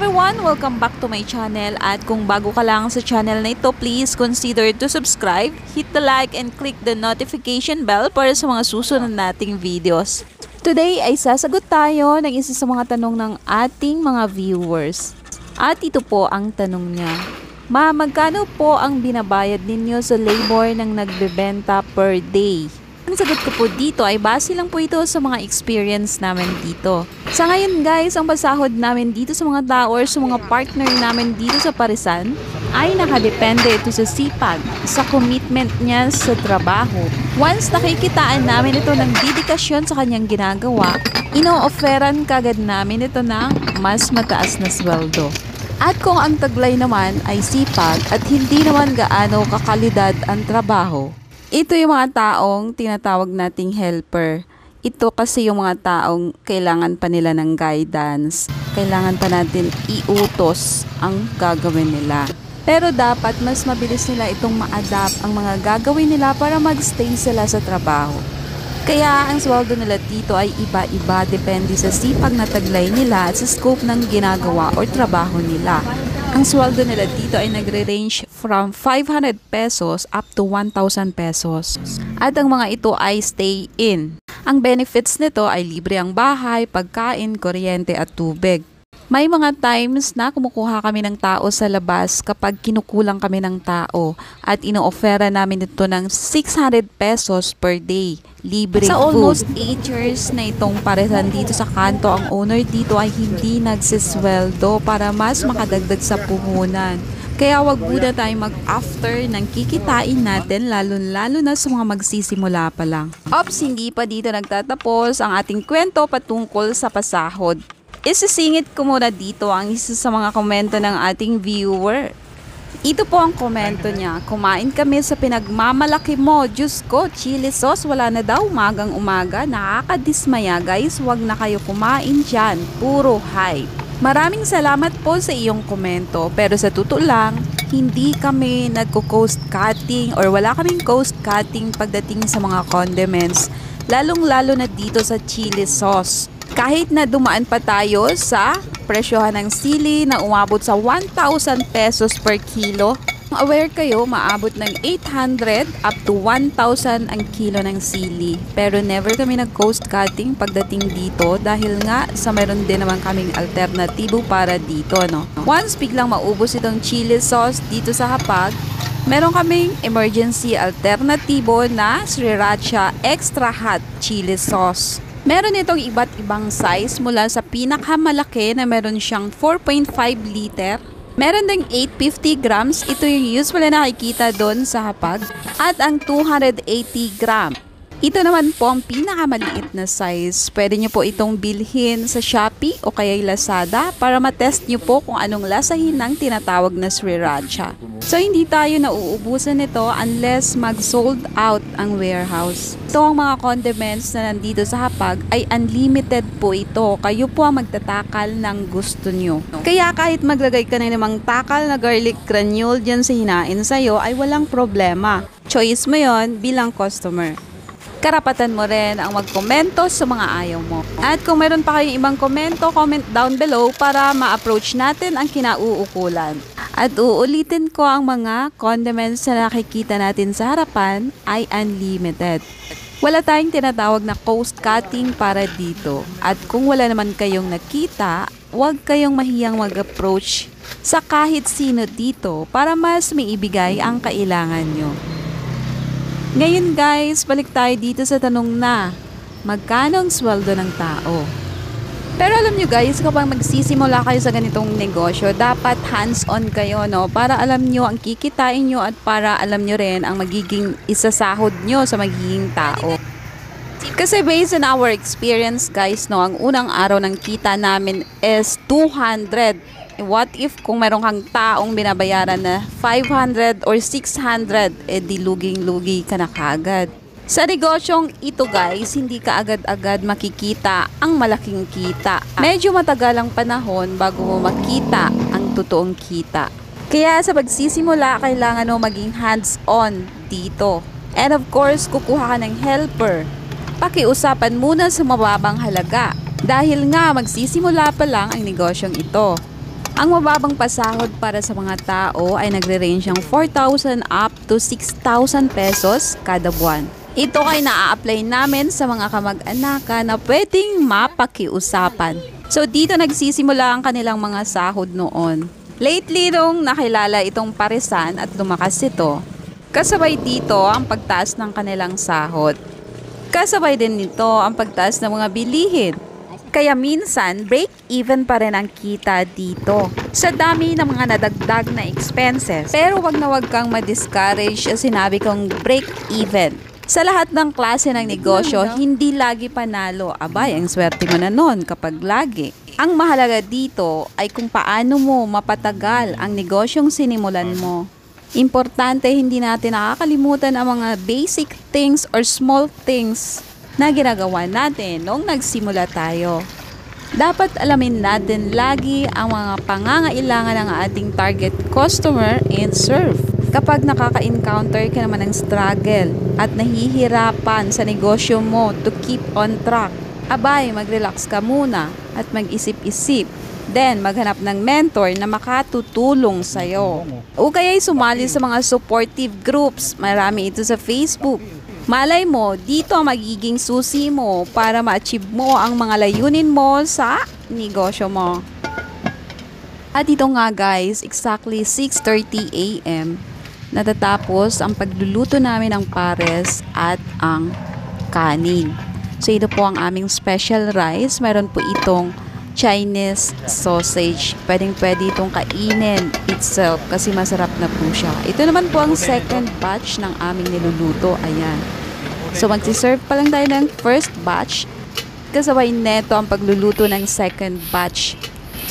everyone! Welcome back to my channel at kung bago ka lang sa channel na ito, please consider to subscribe, hit the like and click the notification bell para sa mga susunod nating videos. Today ay sasagot tayo ng isa sa mga tanong ng ating mga viewers. At ito po ang tanong niya. Magkano po ang binabayad ninyo sa labor ng nagbebenta per day? Ang sagot ko po dito ay base lang po ito sa mga experience namin dito. Sa ngayon guys, ang pasahod namin dito sa mga tao or sa mga partner namin dito sa Parisan ay nakadepende ito sa sipag, sa commitment niya sa trabaho. Once nakikitaan namin ito ng dedikasyon sa kanyang ginagawa, ino-offeran kagad namin ito ng mas mataas na sweldo. At kung ang taglay naman ay sipag at hindi naman gaano kakalidad ang trabaho, ito yung mga taong tinatawag nating helper. Ito kasi yung mga taong kailangan pa nila ng guidance. Kailangan pa natin iutos ang gagawin nila. Pero dapat mas mabilis nila itong ma-adapt ang mga gagawin nila para magstay sila sa trabaho. Kaya ang sweldo nila dito ay iba-iba depende sa sipag na taglay nila at sa scope ng ginagawa o trabaho nila. Ang sweldo nila dito ay nagre-range from 500 pesos up to 1,000 pesos. At ang mga ito ay stay-in. Ang benefits nito ay libre ang bahay, pagkain, kuryente at tubig. May mga times na kumukuha kami ng tao sa labas kapag kinukulang kami ng tao at ino-offera namin ito ng 600 pesos per day. Libre Sa food. almost 8 years na itong Parisan dito sa kanto, ang owner dito ay hindi nagsisweldo para mas makadagdag sa puhunan. Kaya wag muna tayong mag-after ng kikitain natin, lalo na sa mga magsisimula pa lang. Ops, hindi pa dito nagtatapos ang ating kwento patungkol sa pasahod. Isisingit ko muna dito ang isa sa mga komento ng ating viewer. Ito po ang komento niya. Kumain kami sa pinagmamalaki mo. Diyos ko, chili sauce, wala na daw umagang umaga. Nakakadismaya guys, wag na kayo kumain dyan. Puro hype. Maraming salamat po sa iyong komento. Pero sa totoo lang, hindi kami nagko-coast cutting or wala kaming coast cutting pagdating sa mga condiments. Lalong-lalo na dito sa chili sauce. Kahit na dumaan pa tayo sa presyohan ng sili na umabot sa 1,000 pesos per kilo, aware kayo maabot ng 800 up to 1,000 ang kilo ng sili. Pero never kami nag-coast cutting pagdating dito dahil nga sa meron din naman kaming alternatibo para dito, no? Once biglang maubos itong chili sauce dito sa Hapag, meron kaming emergency alternatibo na Sriracha Extra Hot Chili Sauce. Meron itong iba't ibang size mula sa pinakamalaki na meron siyang 4.5 liter. Meron ding 850 grams, ito yung usually nakikita doon sa Hapag. At ang 280 gram. Ito naman po ang pinakamaliit na size. Pwede nyo po itong bilhin sa Shopee o kaya Lazada para matest nyo po kung anong lasahin ng tinatawag na Sriracha. So hindi tayo nauubusan nito unless mag-sold out ang warehouse. Ito ang mga condiments na nandito sa Hapag ay unlimited po ito. Kayo po ang magtatakal ng gusto nyo. Kaya kahit maglagay ka na namang takal na garlic granule dyan sa hinain sa'yo ay walang problema. Choice mo yon bilang customer. Karapatan mo rin ang magkomento sa mga ayaw mo. At kung meron pa kayong ibang komento, comment down below para ma-approach natin ang kinauukulan. At uulitin ko ang mga condiments na nakikita natin sa harapan ay unlimited. Wala tayong tinatawag na coast cutting para dito. At kung wala naman kayong nakita, huwag kayong mahiyang mag-approach sa kahit sino dito para mas maibigay ang kailangan nyo. Ngayon guys, balik tayo dito sa tanong na, magkano ang sweldo ng tao? Pero alam nyo guys, kapag magsisimula kayo sa ganitong negosyo, dapat hands-on kayo, no? Para alam nyo ang kikitain nyo at para alam nyo rin ang magiging isasahod nyo sa magiging tao. Kasi based on our experience guys, no, ang unang araw ng kita namin is 200. What if kung meron kang taong binabayaran na 500 or 600, di luging-lugi ka na kagad. Sa negosyong ito guys, hindi ka agad-agad makikita ang malaking kita. Medyo matagalang panahon bago mo makita ang totoong kita. Kaya sa pagsisimula, kailangan mo maging hands-on dito. And of course, kukuha ka ng helper. Pakiusapan muna sa mababang halaga. Dahil nga magsisimula pa lang ang negosyong ito. Ang mababang pasahod para sa mga tao ay nagre-range ng 4,000 up to 6,000 pesos kada buwan. Ito ay naa-apply namin sa mga kamag-anaka na pwedeng mapakiusapan. So dito nagsisimula ang kanilang mga sahod noon. Lately nung nakilala itong parisan at lumakas ito, kasabay dito ang pagtaas ng kanilang sahod. Kasabay din nito ang pagtaas ng mga bilihin. Kaya minsan, break-even pa rin ang kita dito sa dami ng mga nadagdag na expenses. Pero wag na wag kang ma-discourage sa sinabi kong break-even. Sa lahat ng klase ng negosyo, hindi lagi panalo. Abay, ang swerte mo na nun kapag lagi. Ang mahalaga dito ay kung paano mo mapatagal ang negosyong sinimulan mo. Importante, hindi natin nakakalimutan ang mga basic things or small things na ginagawa natin noong nagsimula tayo. Dapat alamin natin lagi ang mga pangangailangan ng ating target customer and serve. Kapag nakaka-encounter ka naman ng struggle at nahihirapan sa negosyo mo to keep on track, abay, mag-relax ka muna at mag-isip-isip. Then, maghanap ng mentor na makatutulong sa'yo. O kaya'y sumali sa mga supportive groups. Marami ito sa Facebook. Malay mo, dito ang magiging susi mo para ma-achieve mo ang mga layunin mo sa negosyo mo. At ito nga guys, exactly 6:30 AM, natatapos ang pagluluto namin ng pares at ang kanin. So ito po ang aming special rice. Meron po itong Chinese sausage. Pwedeng-pwede itong kainin itself kasi masarap na po siya. Ito naman po ang second batch ng aming niluluto. Ayan. So magsiserve pa lang tayo ng first batch. Kasabay neto ang pagluluto ng second batch.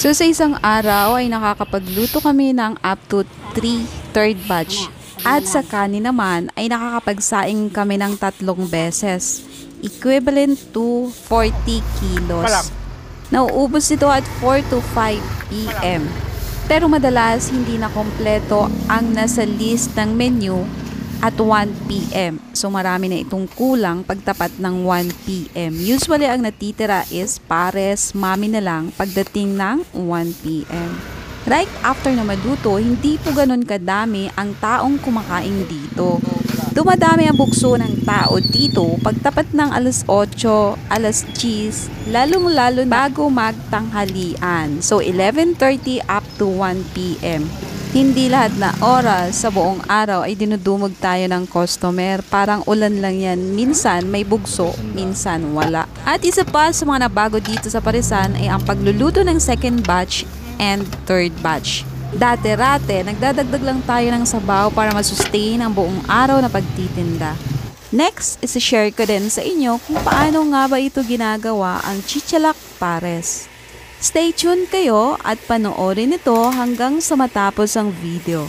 So sa isang araw ay nakakapagluto kami ng up to 3 third batch. At sa kanin naman ay nakakapagsaing kami ng 3 beses. Equivalent to 40 kilos. Nauubos ito at 4 to 5 p.m. Pero madalas hindi na kompleto ang nasa list ng menu at 1 p.m. So marami na itong kulang pagtapat ng 1 p.m. Usually ang natitira is pares, mami na lang pagdating ng 1 p.m. Right after na maluto, hindi po ganun kadami ang taong kumakain dito. Dumadami ang bugso ng tao dito pagtapat ng alas 8, alas 10, lalong-lalo bago magtanghalian. So 11:30 up to 1 p.m. Hindi lahat na oras sa buong araw ay dinudumog tayo ng customer. Parang ulan lang yan. Minsan may bugso, minsan wala. At isa pa sa mga nabago dito sa Parisan ay ang pagluluto ng second batch and third batch. Dati-rate, nagdadagdag lang tayo ng sabaw para masustain ang buong araw na pagtitinda. Next, isi-share ko din sa inyo kung paano nga ba ito ginagawa ang chichalak pares. Stay tuned kayo at panoorin ito hanggang sa matapos ang video.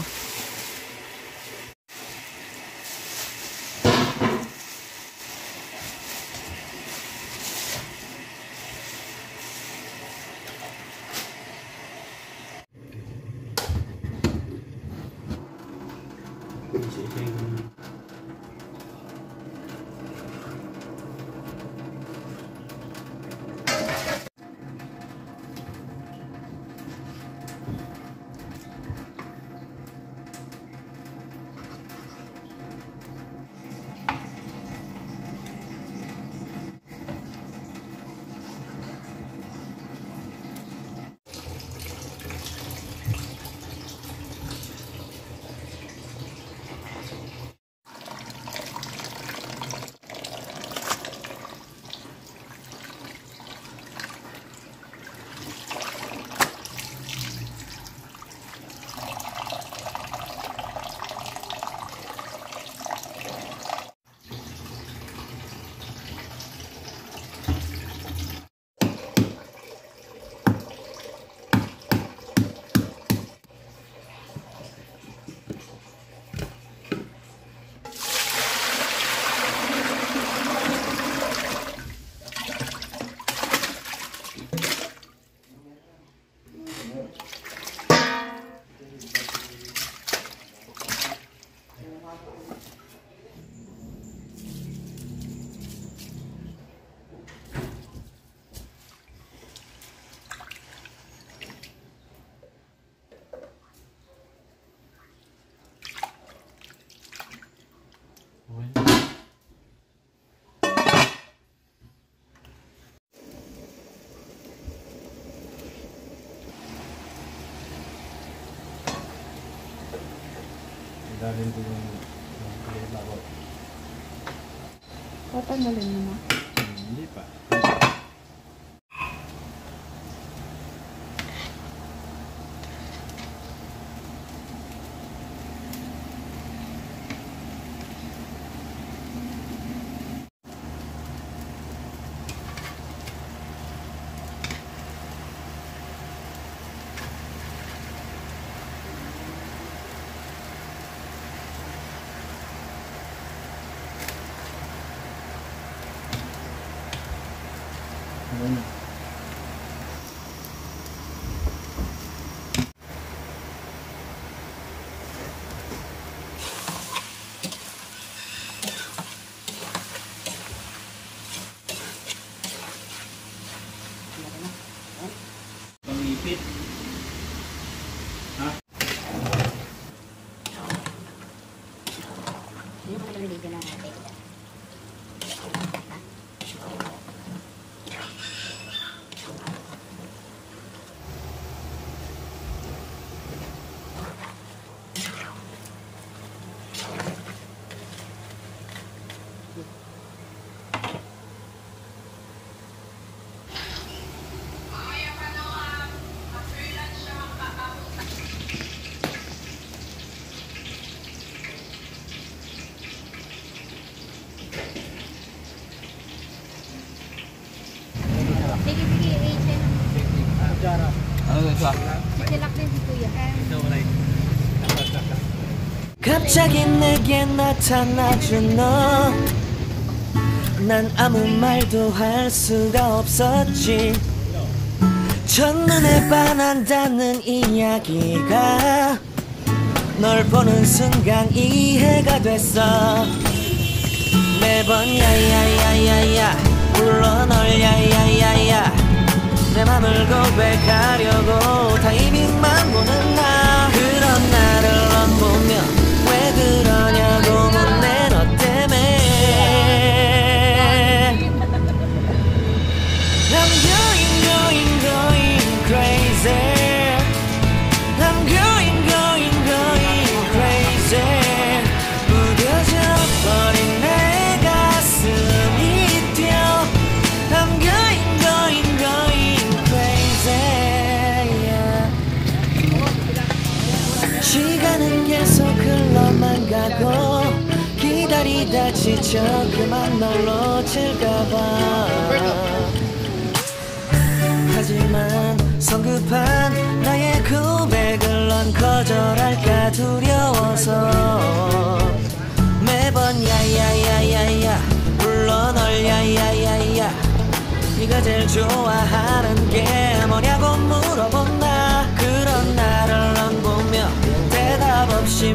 Dadalhin ko yung bago. Tatanggalin mo na. Hindi pa. Ano? Pangipit. Ha? Yung mga nabibigyan na natin. Sige, Rachel. Ano ito? Silak din si Kuya. 갑자기 내게 나타나준 너 난 아무 말도 할 수가 없었지 첫눈에 반한다는 이야기가 널 보는 순간 이해가 됐어 매번 야야야야야 불러 널 야야야야 내 맘을 고백하려고 타이밍만 보는 나 그런 나를 넌 보며 왜 그러냐고 묻네 너 때문에 I'm going crazy I'm going crazy 무뎌져 버린 내 가슴이 뛰어 I'm going crazy yeah. 시간은 계속 흘러만 가고 기다리다 지쳐 그만 널 놓칠까봐 하지만 성급한 나의 고백을 넌 거절할까 두려워서 매번 야야야야야 불러 널 야야야야 네가 제일 좋아하는 게 뭐냐고 물어본 나 그런 나를 넌 보며 대답 없이